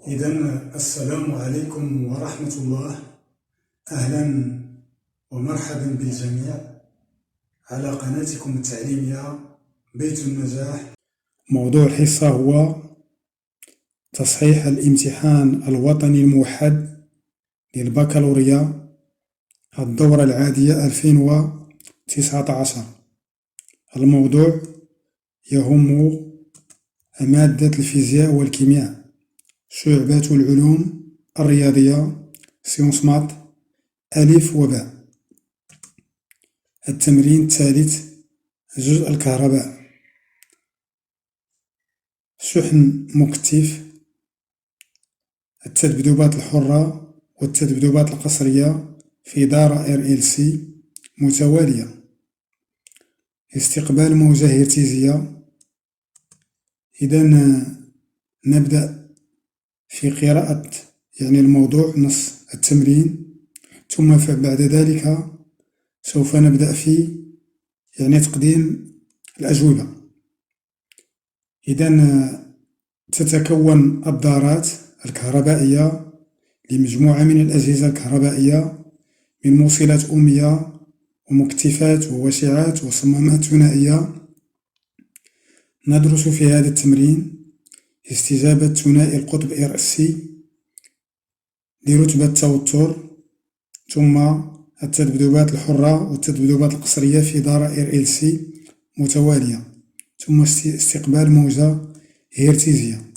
إذا السلام عليكم ورحمة الله. أهلا ومرحبا بالجميع على قناتكم التعليمية بيت النجاح. موضوع الحصة هو تصحيح الامتحان الوطني الموحد للبكالوريا الدورة العادية 2019. الموضوع يهم مادة الفيزياء والكيمياء، شعبة العلوم الرياضية، سيونس مات، ألف وباء. التمرين الثالث، جزء الكهرباء. شحن مكثف، التذبذبات الحرة والتذبذبات القصرية في دارة RLC متوالية. استقبال موجة هرتزية. إذا نبدأ في قراءة الموضوع، نص التمرين، ثم بعد ذلك سوف نبدأ في تقديم الأجوبة. إذا تتكون الدارات الكهربائية لمجموعة من الأجهزة الكهربائية من موصلات أمية ومكثفات ووشعات وصمامات ثنائية. ندرس في هذا التمرين استجابة ثنائي القطب RC لرتبة التوتر، ثم التذبذبات الحرة والتذبذبات القصرية في دارة RLC متوالية، ثم استقبال موجة هرتزية.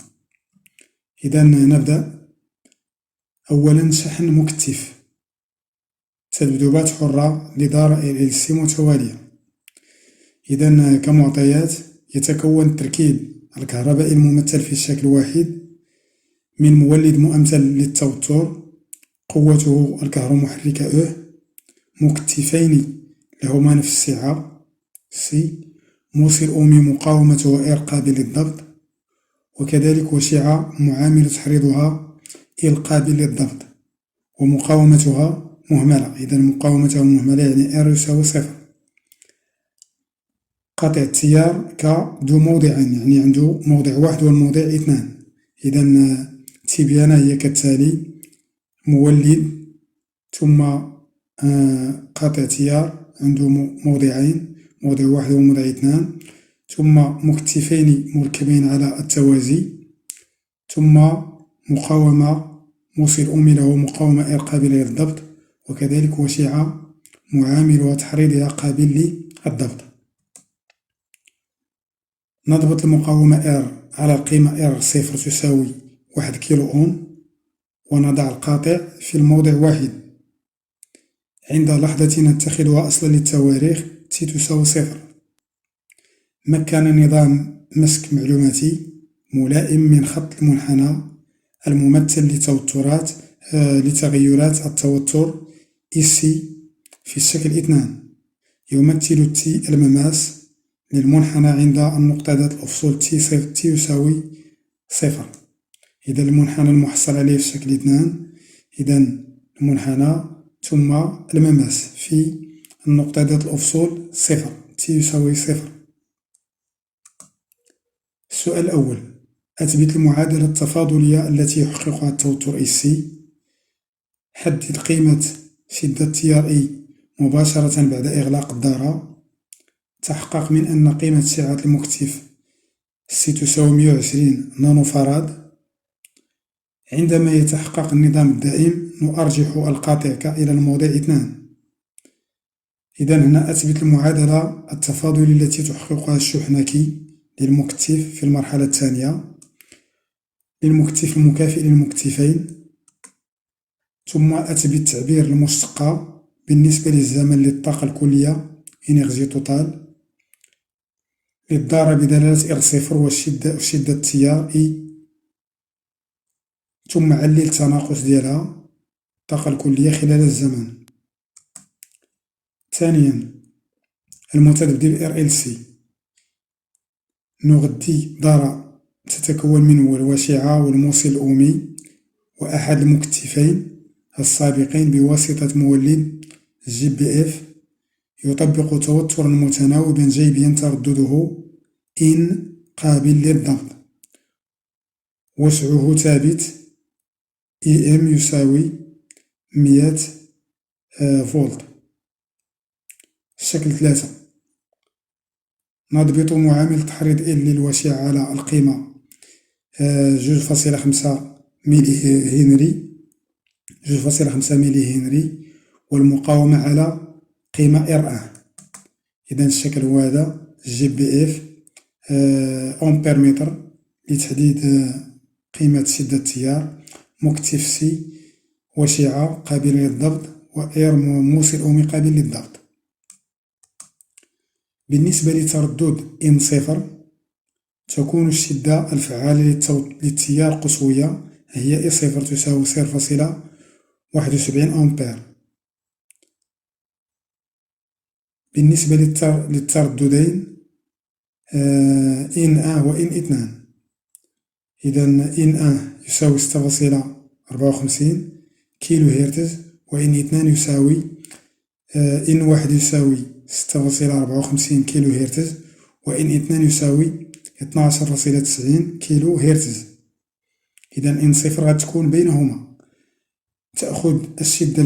إذا نبدأ. أولا، شحن مكثف، تذبذبات حرة لدارة RLC متوالية. إذا كمعطيات، يتكون التركيب الكهربائي الممثل في الشكل واحد من مولد مؤمثل للتوتر قوته الكهرومحركة E، مكثفين لهما نفس السعة C، موصل أومي مقاومته R قابل للضغط، وكذلك وشعة معامل تحريضها L قابل للضغط ومقاومتها مهملة. إذا مقاومتها مهملة يعني R يساوي صفر. قاطع التيار ك ذو موضعين، يعني عنده موضع واحد والموضع اثنان. إذا التبيانة هي كالتالي: مولد ثم قاطع تيار عنده موضعين، موضع واحد وموضع اثنان، ثم مكثفين مركبين على التوازي، ثم مقاومة موصل أمي له مقاومة R قابلة للضبط، وكذلك وشعة معاملها تحريضها قابل للضبط. نضبط المقاومة R على القيمة R صفر تساوي 1 كيلو أوم، ونضع القاطع في الموضع واحد. عند لحظة نتخذها أصلا للتواريخ T تساوي صفر. مكن نظام مسك معلوماتي ملائم من خط المنحنى الممثل لتغيرات التوتر EC في الشكل 2. يمثل T المماس للمنحنى عند النقطة ذات الأفصول T يساوي صفر. إذا المنحنى المحصل عليه في الشكل 2، إذا المنحنى ثم المماس في النقطة ذات الأفصول صفر، T يساوي صفر. السؤال الأول: أثبت المعادلة التفاضلية التي يحققها التوتر EC. حدد قيمة شدة التيار E مباشرة بعد إغلاق الدارة. تحقق من أن قيمة سعة المكثف C تساوي 120 نانو فراد. عندما يتحقق النظام الدائم نؤرجح القاطع ك إلى الموضع 2. إذا هنا أثبت المعادلة التفاضلية التي تحققها الشحنة K للمكثف في المرحلة الثانية، للمكثف المكافئ للمكثفين. ثم أثبت تعبير المشتقة بالنسبة للزمن للطاقة الكلية إنرجي توتال للدارة بدلالة R0 وشدة التيار E. ثم علل التناقص ديالها الطاقة الكلية خلال الزمن. ثانيا، المتذبذب RLC نغذي دارة تتكون منه الواشعة والموصل الأومي وأحد المكثفين السابقين بواسطة مولد GBF يطبق توترا متناوبا جيبيا تردده إن قابل للضغط، وسعه ثابت إي إم يساوي 100 فولت. الشكل 3 نضبط معامل تحريض L للوشيعة على القيمة 2.5 ميلي هنري 2.5 ميلي هنري والمقاومة على قيمة R1. إذا الشكل هو هذا جي بي اف أمبير متر لتحديد قيمة شدة التيار، مكتف سي، وشيعة قابلة للضبط، وإير موصل أومي قابل للضبط. بالنسبة لتردد إن صفر تكون الشدة الفعالة للتيار قصوية هي إي صفر تساوي 0.71 أمبير. بالنسبة للترددين إن و إن اثنان، إذا إن يساوي 6.54 كيلو هرتز، وإن اثنان يساوي إن واحد يساوي 6.54 كيلو هرتز، وإن اثنان يساوي 12.90 كيلو هرتز. إذا إن صفر غتكون بينهما. تأخذ الشدة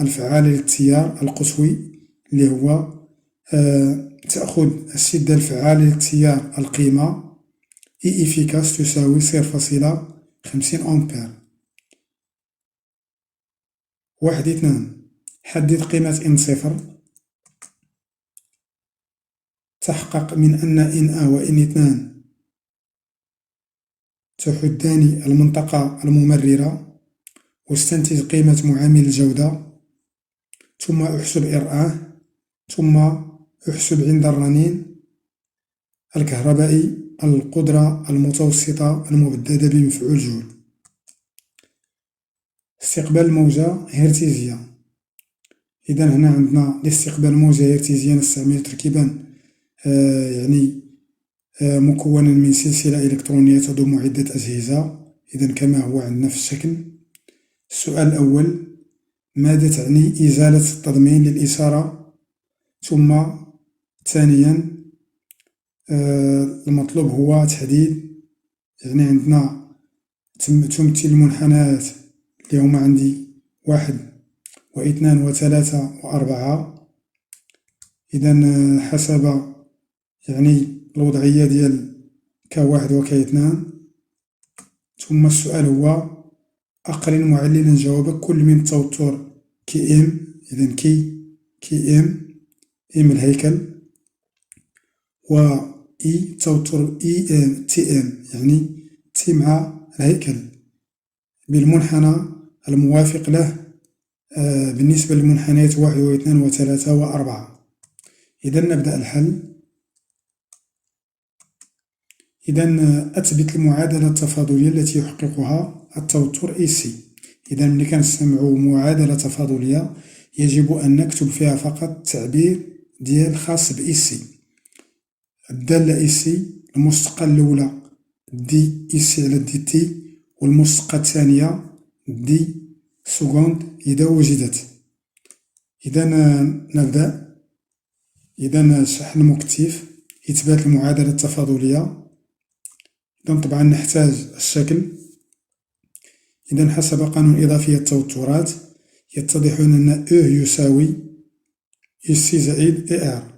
الفعالة للتيار القصوي اللي هو تأخذ الشدة الفعالة للتيار القيمة إي إفيكاس تساوي 0.50 أمبير. 2 حدد قيمة إن صفر. تحقق من أن إن و إن اثنان تحدان المنطقة الممررة، واستنتج قيمة معامل الجودة، ثم احسب R1، ثم احسب عند الرنين الكهربائي القدرة المتوسطة المبددة بمفعول جول. استقبال الموجة هرتزية. إذا هنا عندنا لاستقبال موجة هرتزية نستعمل تركيبا مكونا من سلسلة إلكترونية تضم عدة أجهزة، إذا كما هو عندنا في الشكل. السؤال الأول: ماذا تعني إزالة التضمين للإشارة؟ ثم ثانيا المطلوب هو تحديد، عندنا تمثل المنحنيات اللي هما عندي 1 و2 و3 و4. إذا حسب الوضعية ديال K1 و K2. ثم السؤال هو: أقرن معللا جواب كل من توتر كي إم. إذا كي إم الهيكل، و إي توتر إي إم تي إم، تي مع الهيكل بالمنحنى الموافق له بالنسبة للمنحنيات 1 و2 و3 و4. إذا نبدأ الحل. إذا أثبت المعادلة التفاضلية التي يحققها التوتر إي سي. إذا ملي كنستعملو معادلة تفاضلية يجب أن نكتب فيها فقط التعبير ديال خاص بإي سي. الدالة إي سي المشتقة الأولى دي إي سي على دي تي، والمشتقة الثانية دي سكوند إذا وجدت. إذا نبدأ. إذا شحن مكتف، إثبات المعادلة التفاضلية. إذا طبعا نحتاج الشكل. إذا حسب قانون إضافية التوترات يتضح أن أو يساوي إي سي زائد إي آر.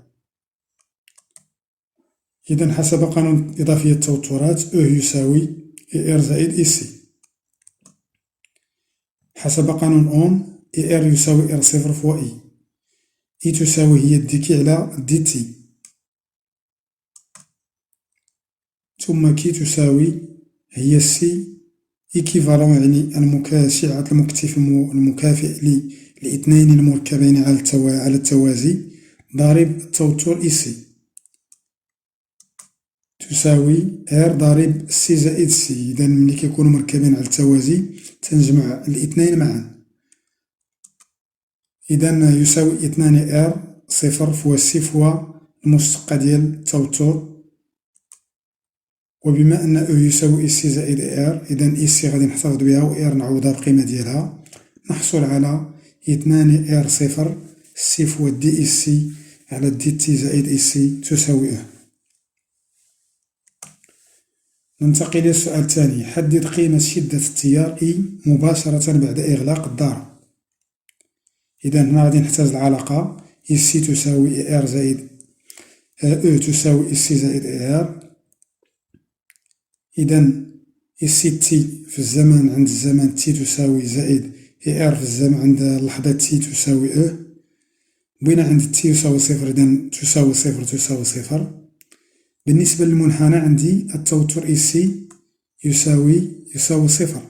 إذا حسب قانون إضافية التوترات أو يساوي إي آر زائد إي سي. حسب قانون أوم إي آر يساوي إر صفر فوا إي. إي تساوي هي دي كي على دي تي، ثم كي تساوي هي سي إيكيفالون، المكاشعة المكتف المكافئ لاثنين المركبين على التوازي ضارب التوتر إي سي تساوي R ضارب سي زائد سي. إذا ملي كيكونوا مركبين على التوازي تنجمع الاثنين معا. إذا يساوي 2 R صفر فوا سي فوا المشتقة ديال التوتر. وبما أن أو يساوي إي سي زائد إي آر، إذا إي سي غادي نحتفظ بها و آر نعوضها بقيمة ديالها، نحصل على 2 آر صفر سي فوا دي إي سي على دي تي زائد إي سي تساوي أو. ننتقل إلى السؤال الثاني. حدد قيمة شدة التيار E مباشرة بعد إغلاق الدارة. إذا هنا غادي نحتاج العلاقة إيسي تساوي إي آر زائد أو تساوي إيسي زائد إي آر. إذا إيسي تي في الزمن عند الزمن تي تساوي زائد إي آر في الزمن عند اللحظة تي تساوي أو. بغينا عند تي يساوي صفر، إذا تساوي صفر تساوي صفر. بالنسبة للمنحنى عندي التوتر إيسي يساوي صفر،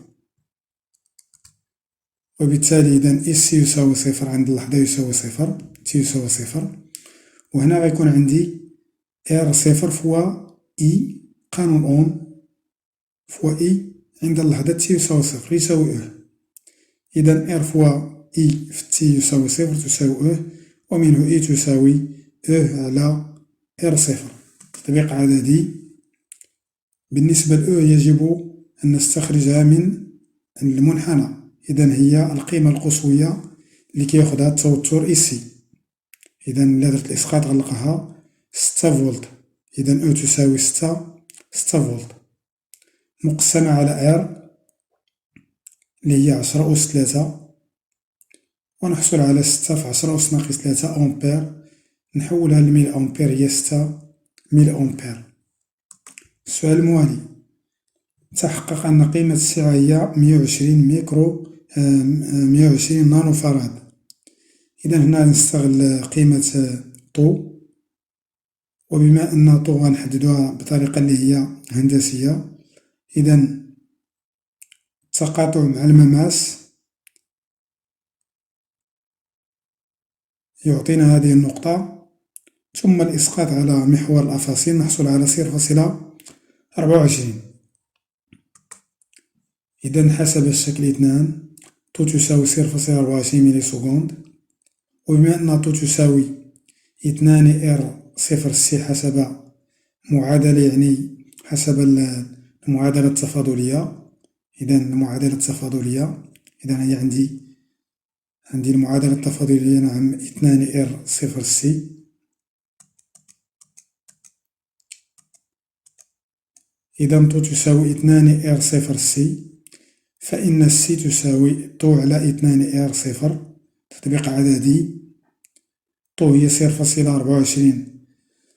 وبالتالي إذا إيسي يساوي صفر عند اللحظة يساوي صفر، تي يساوي صفر. وهنا غيكون عندي إر صفر فوا إي قانون أوم فوا إي عند اللحظة تي يساوي صفر يساوي أو. إذا إر فوا إي في تي يساوي صفر تساوي أو، ومنه إي تساوي أو على إر صفر. تطبيق عددي. بالنسبة لأو يجب أن نستخرجها من المنحنى، إذا هي القيمة القصوية اللي كياخدها التوتر إيسي. إذا إلا درت الإسقاط غنلقاها 6 فولت، إذا أو تساوي 6 فولت مقسمة على آر اللي هي 10 أس 3، ونحصل على 6 في 10 أس ناقص 3 أمبير. نحولها لميل أمبير هي 6 ميل أمبير. السؤال الموالي. تحقق أن قيمة السعة هي 120 نانو فراد. إذا هنا نستغل قيمة طو، وبما أن طو غنحددوها بطريقة اللي هي هندسية، إذا التقاطع مع المماس يعطينا هذه النقطة، ثم الإسقاط على محور الأفاصيل نحصل على 0.24. إذا حسب الشكل 2 طو تساوي 0.24 ملي سكوند، وبما أن طو تساوي 2 إر صفر سي حسب معادلة، يعني حسب المعادلة التفاضلية. إذا المعادلة التفاضلية، إذا هي عندي المعادلة التفاضلية، نعم 2 إر صفر سي. إذا طو تساوي 2 إر صفر سي، فإن السي تساوي طو على 2 إر صفر. تطبيق عددي. طو هي 0.24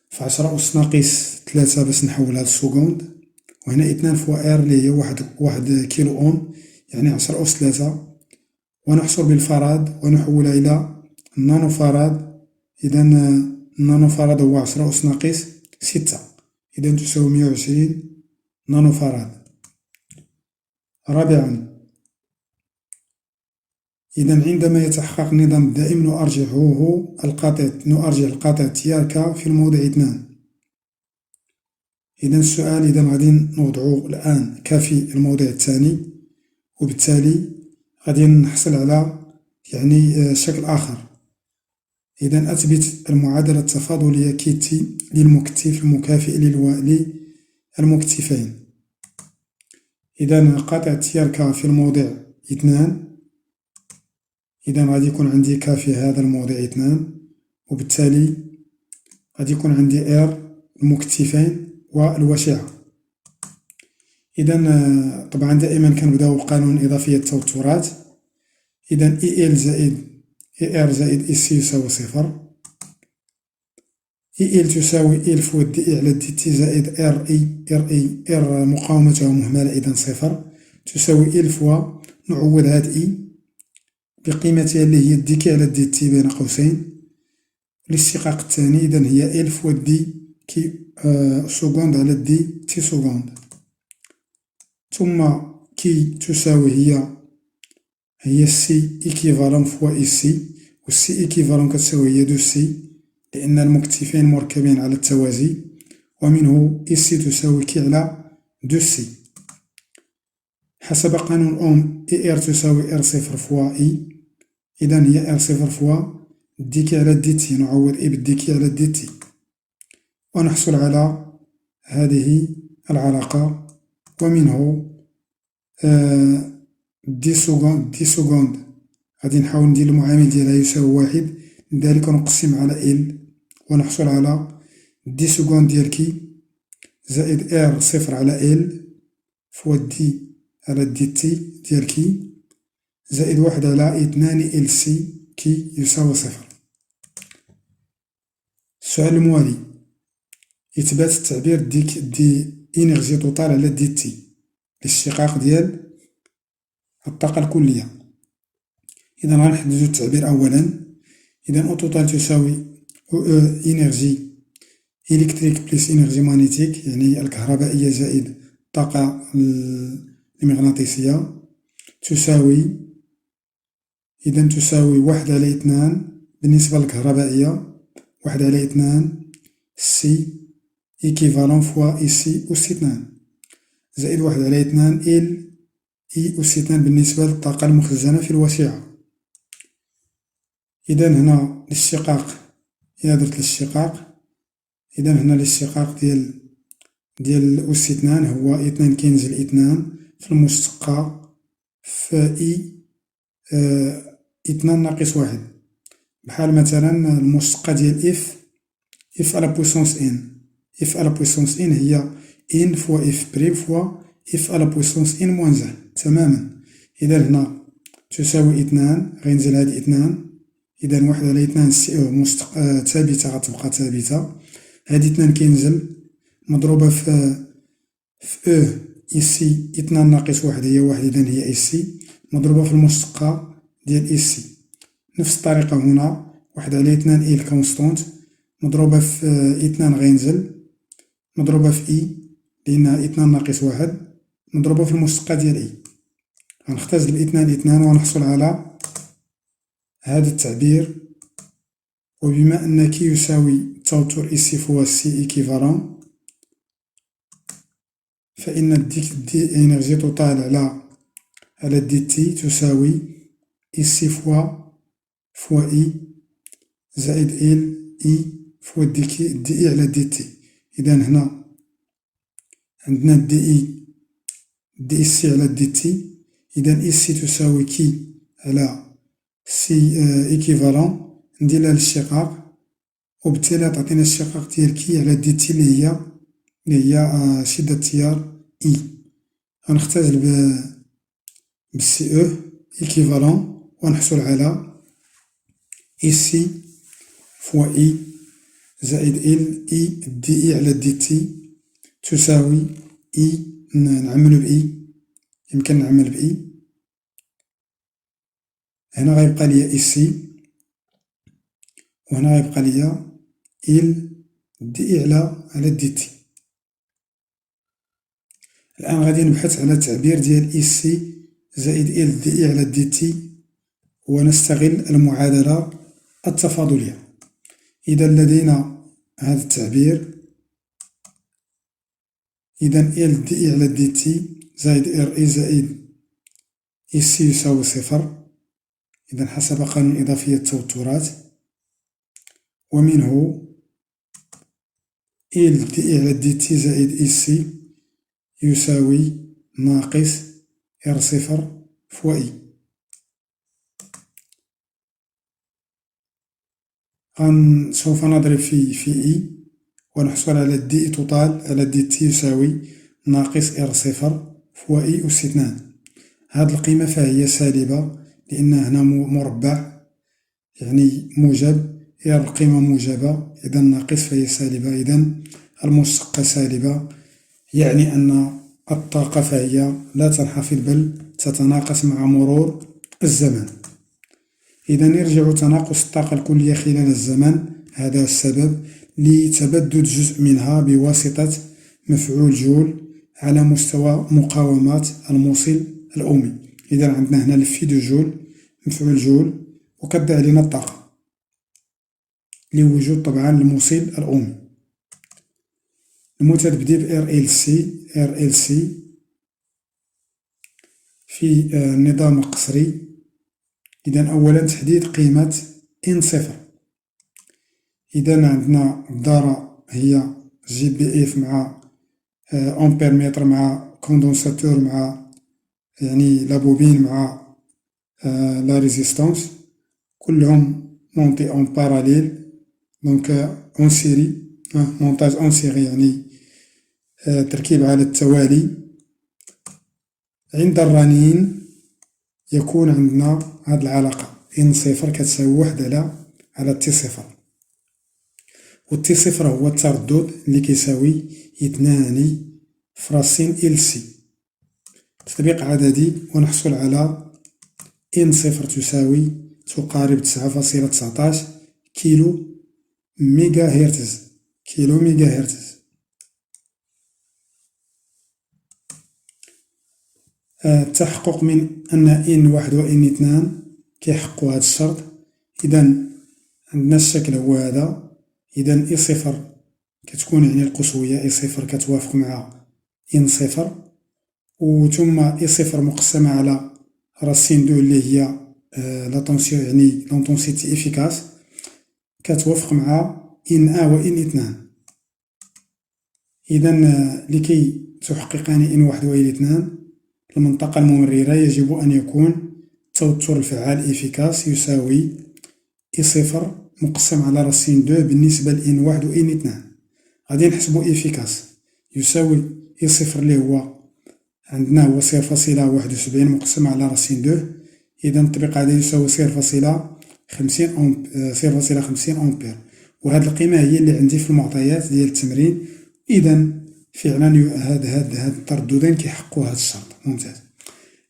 في 10 أس ناقص 3 باش نحولها للسكوند، وهنا 2 فوا إر اللي هي واحد كيلو أوم، يعني 10 أس 3، ونحصل بالفراد ونحولها إلى النانو فراد. إذا النانو فراد هو 10 أس ناقص 6، إذا تساوي 120 نانو فراد. رابعا، إذا عندما يتحقق النظام الدائم نرجع القاطع التيار ك في الموضع 2. إذا السؤال، إذا غادي نوضعو الآن ك في الموضع الثاني، وبالتالي غادي نحصل على يعني شكل آخر. إذا أثبت المعادلة التفاضلية كي تي للمكتف المكافئ للمكتفين. إذا قاطع التيار ك في الموضع 2، إذا غادي يكون عندي ك في هذا الموضع 2، وبالتالي غادي يكون عندي إر المكتفين والوشعة. إذا طبعا دائما كنبداو بقانون إضافية التوترات. إذا إي إل زائد إي آر زائد إي سي يساوي صفر. إي إل تساوي إل فوا دي إي على دي تي زائد إر إر مقاومتها مهملة، إذا صفر تساوي إل فوا نعوض هاد إي بقيمتها اللي هي دي كي على دي تي بين قوسين. الاستقاق الثاني إذا هي إل فوا دي كي سكوند على دي تي سكوند، ثم كي تساوي هي سي إيكيفالون فوا إي سي، والسي إيكيفالون كتساوي هي دو سي لأن المكتفين مركبين على التوازي، ومنه إي سي تساوي كي على دو سي. حسب قانون أوم إي إر تساوي إر صفر فوا إي، إذا هي إر صفر فوا دي كي على دي تي، نعوض إي بالدي كي على دي تي، ونحصل على هذه العلاقة، ومنه دي سكوند غادي نحاول ندير المعامل ديالها يساوي 1، لذلك نقسم على إل ونحصل على دي سكوند ديال كي زائد ار صفر على ال فوا دي على دي تي ديال كي زائد واحد على اثنان ال سي كي يساوي صفر. السؤال الموالي: إثبات التعبير دي إنرجي توتال على دي تي الاشتقاق ديال الطاقة الكلية. إذا غنحددو التعبير أولا. إذا أو توتال تساوي أو إنرجي إلكتريك بلس إنرجي مغنيتيك، يعني الكهربائية زائد الطاقة المغناطيسية، تساوي إذا تساوي واحد على اثنان بالنسبة للكهربائية، واحد على اثنان سي إيكيفالون فوا إي سي أس اثنان، زائد واحد على اثنان إل إي أس اثنان بالنسبة للطاقة المخزنة في الوسيعة. إذا هنا الاشتقاق، إلا درت الاشتقاق، إذا هنا الاشتقاق ديال أس اثنان هو اثنان كينزل اثنان في المشتقة في إي اثنان ناقص واحد، بحال مثلا المشتقة ديال اف على بويسونس ان. اف على بويسونس ان هي ان فوا اف بريم فوا اف على بويسونس ان موان زان تماما. إذا هنا تساوي اثنان، غينزل هاد اثنان، إذا واحد على اثنان ثابتة غتبقى ثابتة، هادي اثنان كينزل مضروبة في او إيسي اثنان ناقص واحد هي واحد، إذا هي إيسي مضروبة في المشتقة ديال إيسي. نفس الطريقة هنا واحد على اثنان إل كونستونت مضروبة في اثنان غينزل مضروبة في إي لأنها اثنان ناقص واحد مضروبة في المشتقة ديال إي. غنختزل باثنان ونحصل على هذا التعبير. وبما أن كي يساوي التوتر إيسي فوا سي إيكيفالون، فإن دي إنرجي توتال على دي تي تساوي إيسي فوا إي زائد إل إي فوا دي إي على دي تي. إذا هنا عندنا دي إي سي على دي تي، إذا إي سي تساوي كي على سي إيكيفالون، نديرلها الاشتقاق وبالتالي تعطينا الاشتقاق ديال كي على دي تي اللي هي شدة التيار إي. غنختزل بالسي او إيكيفالون ونحصل على إي سي فوا إي زائد إل إي دي إي على دي تي تساوي إي، نعملو بإي، يمكن نعمل بإي، هنا غيبقى ليا إي سي وهنا غيبقى ليا إل دي إي على دي تي. الآن غادي نبحث على التعبير ديال إي سي زائد إل دي إي على دي تي ونستغل المعادلة التفاضلية. إذا لدينا هذا التعبير، إذا إل دي إي على دي تي زائد إر إي زائد إي سي يساوي صفر، إذا حسب قانون إضافية التوترات، ومنه إل دي إي على دي تي زائد إي سي يساوي ناقص إر صفر فوا إي. سوف نضرب في إي ونحصل على دي إي توتال على دي تي يساوي ناقص إر صفر فوا إي أس اثنان. هاد القيمة فهي سالبة لأن هنا مربع يعني موجب، إر القيمة موجبة إذا ناقص فهي سالبة، إذا المشتقة سالبة، يعني أن الطاقة فهي لا تنحفظ بل تتناقص مع مرور الزمن. إذا يرجع تناقص الطاقة الكلية خلال الزمن، هذا السبب لتبدد جزء منها بواسطة مفعول جول على مستوى مقاومات الموصل الأومي. إذا عندنا هنا الفي دو جول مفعول جول وكتضيع علينا الطاقة لوجود طبعا الموصل الأومي. المتبدي ب ار ال سي في النظام القصري. إذا أولا تحديد قيمة إن صفر. إذا عندنا الدارة هي جي بي إف مع أمبيرمتر مع كوندونساتور مع يعني لابوبين مع لا ريزيستانس، كلهم مونطي اون باراليل دونك اون سيري، مونتاج اون سيري يعني تركيب على التوالي. عند الرنين يكون عندنا هاد العلاقة إن صفر كتساوي 1 على تي صفر، و تي صفر هو التردد اللي كيساوي 2 في راسين إل سي. تطبيق عددي ونحصل على إن صفر تقارب 9.19 كيلو ميجا هرتز. التحقق من أن إن واحد و إن اثنان كيحققو هاد الشرط. إذا عندنا الشكل هو هذا. إذا إي صفر كتكون يعني القصوية إي صفر كتوافق مع إن صفر، و ثم إي صفر مقسمة على راسين دو اللي هي لاتونسيون يعني لونتونسيتي إفيكاس كتوافق مع إن و إن اثنان. إذا لكي تحققان إن واحد و إن اثنان المنطقة الممررة يجب أن يكون التوتر الفعال إفيكاس يساوي إي صفر مقسم على راسين دو بالنسبة لإن واحد و إن اثنان. غادي نحسبو إفيكاس يساوي إي صفر اللي هو عندنا هو 0.71 مقسم على راسين دو. إذا التطبيق هذا يساوي 0.50 أمبير، وهاد القيمة هي اللي عندي في المعطيات ديال التمرين. إذا فعلا هاد الترددين كيحققوا هاد الشرط. ممتاز.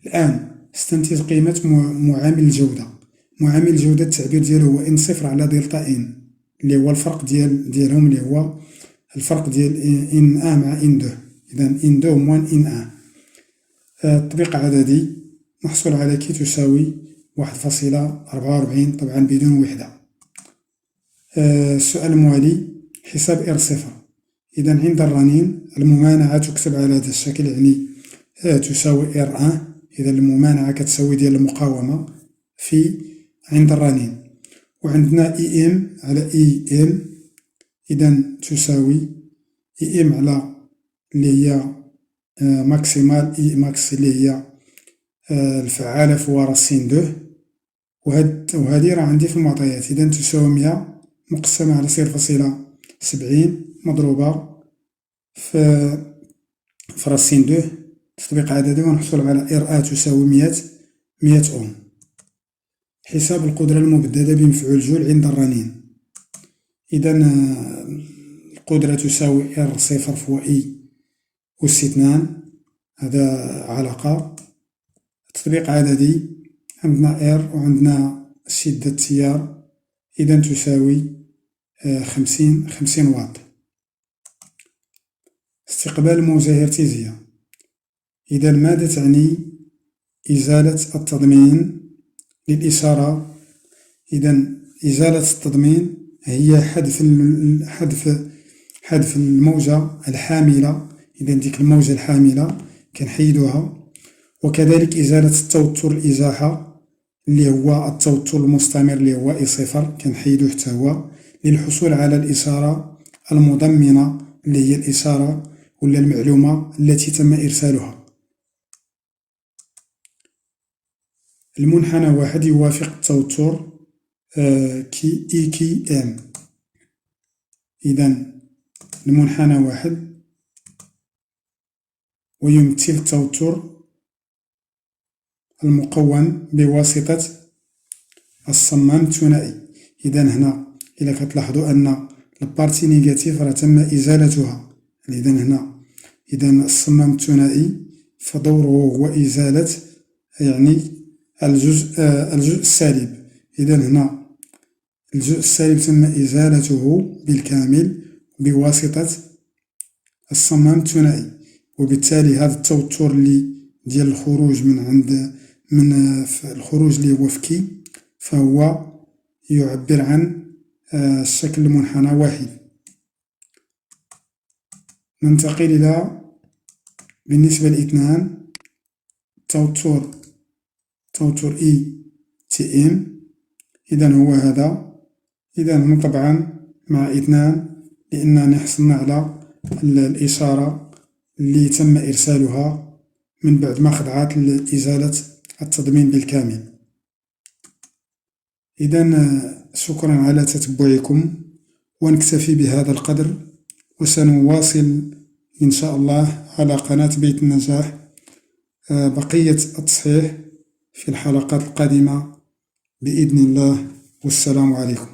الآن استنتج قيمة معامل الجودة. معامل الجودة التعبير ديالو هو إن صفر على دلتا إن اللي هو الفرق ديالهم اللي هو الفرق ديال إن مع إن دو. إذا إن دو موان إن تطبيق عددي نحصل على كي تساوي 1.44 طبعا بدون وحدة. السؤال الموالي حساب إر صفر. إذا عند الرنين الممانعة تكتب على هذا الشكل يعني تساوي إر أن. إذا الممانعة كتساوي ديال المقاومة في عند الرنين، وعندنا إي إم على إي إم. إذا تساوي إي إم على اللي هي ماكسيمال إي ماكس اللي هي الفعالة في راسين دو، وهذه راه عندي في المعطيات. إذا تساوي 100 مقسمة على 0.70 مضروبة في راسين دو. تطبيق عددي ونحصل على إر أ تساوي 100 أوم. حساب القدرة المبددة بمفعول جول عند الرنين. إذا القدرة تساوي إر صفر فوا إي أس 2. هذا علاقة. تطبيق عددي عندنا إر وعندنا شدة التيار. إذا تساوي 50 واط. استقبال الموجة هرتزية. إذا ماذا تعني إزالة التضمين للإشارة؟ إذا إزالة التضمين هي حذف الموجة الحاملة. إذا ديك الموجة الحاملة كنحيدوها، وكذلك إزالة التوتر الإزاحة اللي هو التوتر المستمر اللي هو إي صفر كنحيدو حتى هو، للحصول على الإشارة المضمنة اللي هي الإشارة ولا المعلومة التي تم إرسالها. المنحنى واحد يوافق التوتر كي إي كي إم. إذا المنحنى واحد ويمثل التوتر المقوم بواسطة الصمام الثنائي. إذا هنا إلا كتلاحظوا أن البارتي نيجاتيف راه تم إزالتها. إذا هنا الصمام الثنائي فدوره هو إزالة يعني الجزء السالب. إذا هنا الجزء السالب تم إزالته بالكامل بواسطة الصمام الثنائي، وبالتالي هذا التوتر اللي ديال الخروج من الخروج اللي هو فكي فهو يعبر عن الشكل المنحنى واحد. ننتقل إلى بالنسبة لاثنان توتر إي تي إم. إذا هو هذا. إذا هنا طبعا مع اثنان لأننا حصلنا على الإشارة اللي تم إرسالها من بعد ما خضعت لإزالة التضمين بالكامل. إذا شكرا على تتبعكم، ونكتفي بهذا القدر، وسنواصل إن شاء الله على قناة بيت النجاح بقية التصحيح في الحلقات القادمة بإذن الله. والسلام عليكم.